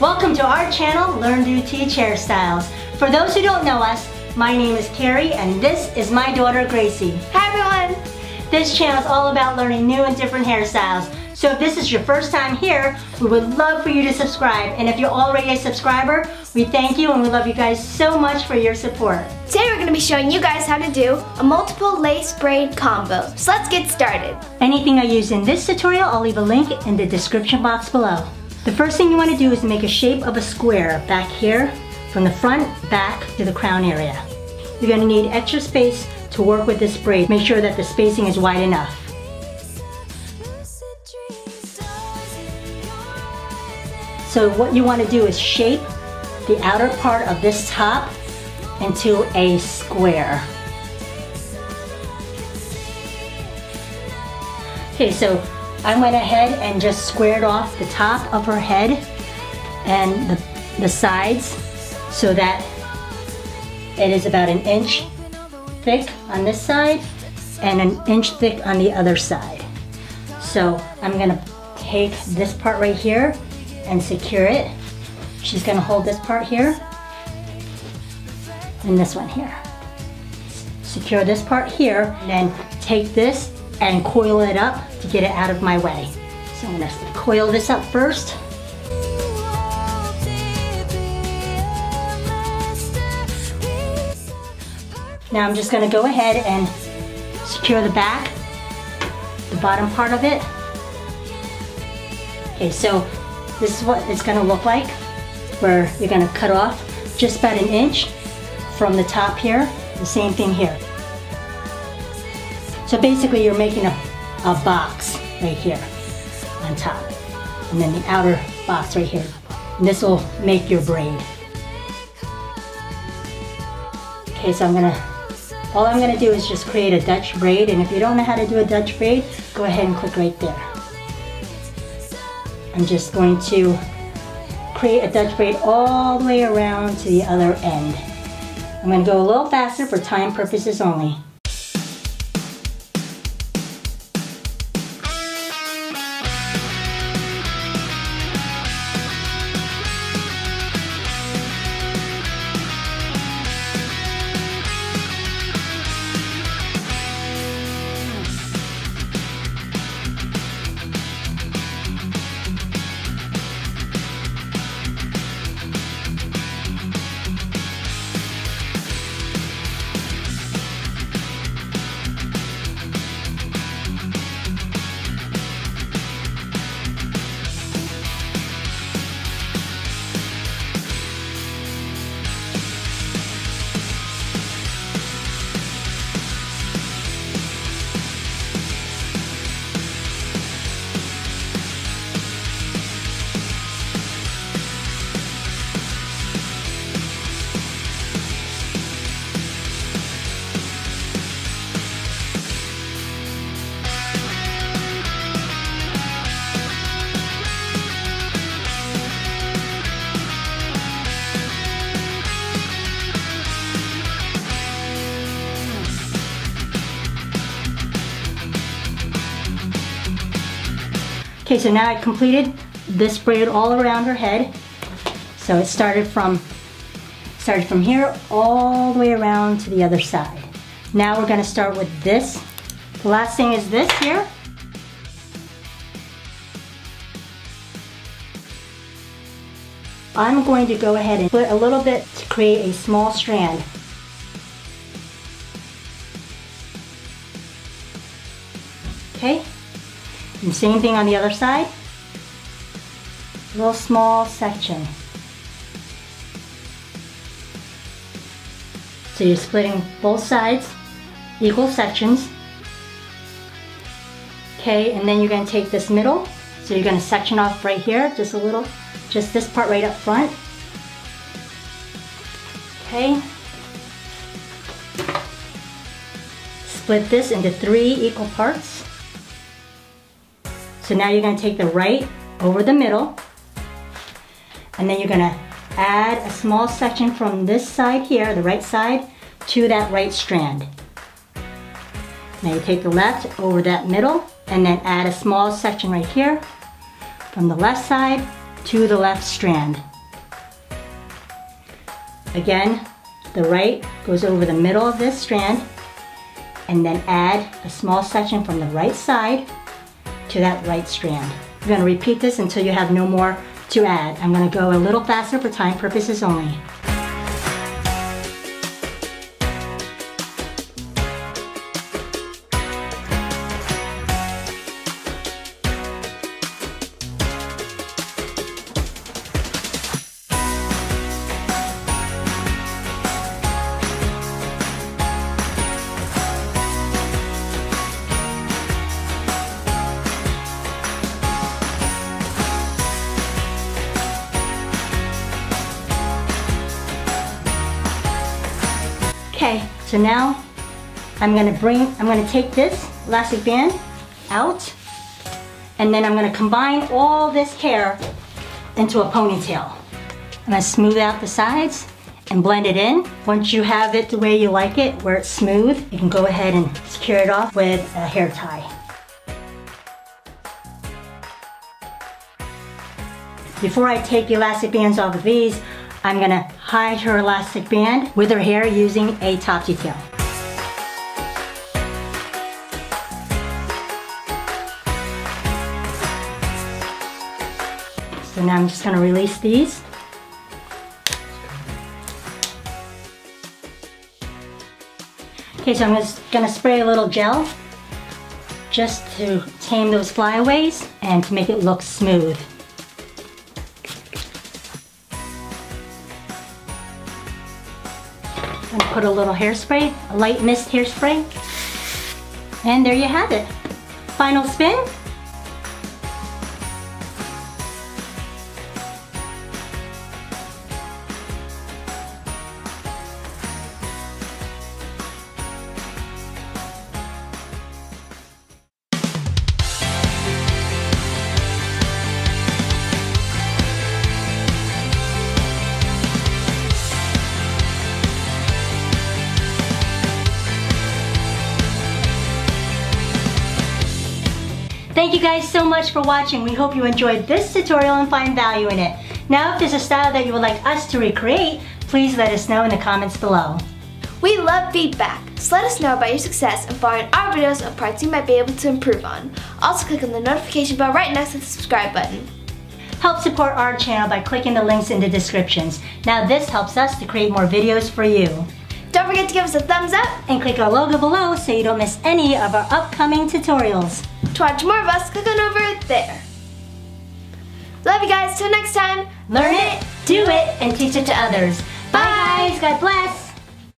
Welcome to our channel, Learn to Teach Hairstyles. For those who don't know us, my name is Carrie and this is my daughter Gracie. Hi everyone! This channel is all about learning new and different hairstyles. So if this is your first time here, we would love for you to subscribe. And if you're already a subscriber, we thank you and we love you guys so much for your support. Today we're going to be showing you guys how to do a multiple lace braid combo. So let's get started. Anything I use in this tutorial, I'll leave a link in the description box below. The first thing you want to do is make a shape of a square back here from the front back to the crown area. You're going to need extra space to work with this braid. Make sure that the spacing is wide enough. So what you want to do is shape the outer part of this top into a square. Okay, so I went ahead and just squared off the top of her head and the sides so that it is about 1 inch thick on this side and 1 inch thick on the other side. So I'm gonna take this part right here and secure it. She's gonna hold this part here and this one here. Secure this part here and then take this and coil it up to get it out of my way. So I'm gonna coil this up first. Now I'm just gonna go ahead and secure the back, the bottom part of it. Okay, so this is what it's gonna look like, where you're gonna cut off just about 1 inch from the top here, the same thing here. So basically you're making a box right here on top, and then the outer box right here. And this will make your braid. Okay, so all I'm gonna do is just create a Dutch braid, and if you don't know how to do a Dutch braid, go ahead and click right there. I'm just going to create a Dutch braid all the way around to the other end. I'm going to go a little faster for time purposes only. Okay, so now I completed this braid all around her head. So it started from here all the way around to the other side. Now we're going to start with this. The last thing is this here. I'm going to go ahead and split a little bit to create a small strand. Okay. And same thing on the other side. A little small section. So you're splitting both sides, equal sections. Okay, and then you're going to take this middle. So you're going to section off right here, just a little, just this part right up front. Okay. Split this into 3 equal parts. So now you're going to take the right over the middle, and then you're going to add a small section from this side here, the right side, to that right strand. Now you take the left over that middle, and then add a small section right here from the left side to the left strand. Again, the right goes over the middle of this strand, and then add a small section from the right side to that right strand. You're going to repeat this until you have no more to add. I'm going to go a little faster for time purposes only. Okay, so now I'm gonna take this elastic band out, and then I'm gonna combine all this hair into a ponytail. I'm gonna smooth out the sides and blend it in. Once you have it the way you like it, where it's smooth, you can go ahead and secure it off with a hair tie. Before I take the elastic bands off of these, I'm gonna hide her elastic band with her hair using a top detail. So now I'm just gonna release these. Okay, so I'm just gonna spray a little gel just to tame those flyaways and to make it look smooth. I'm gonna put a little hairspray, a light mist hairspray, and there you have it. Final spin. Thank you guys so much for watching. We hope you enjoyed this tutorial and find value in it. Now, if there's a style that you would like us to recreate, please let us know in the comments below. We love feedback, so let us know about your success and following our videos of parts you might be able to improve on. Also click on the notification bell right next to the subscribe button. Help support our channel by clicking the links in the descriptions. Now this helps us to create more videos for you. Don't forget to give us a thumbs up and click our logo below so you don't miss any of our upcoming tutorials. To watch more of us, click on over there. Love you guys. Till next time. Learn it, do it, and teach it to others. Bye guys. God bless.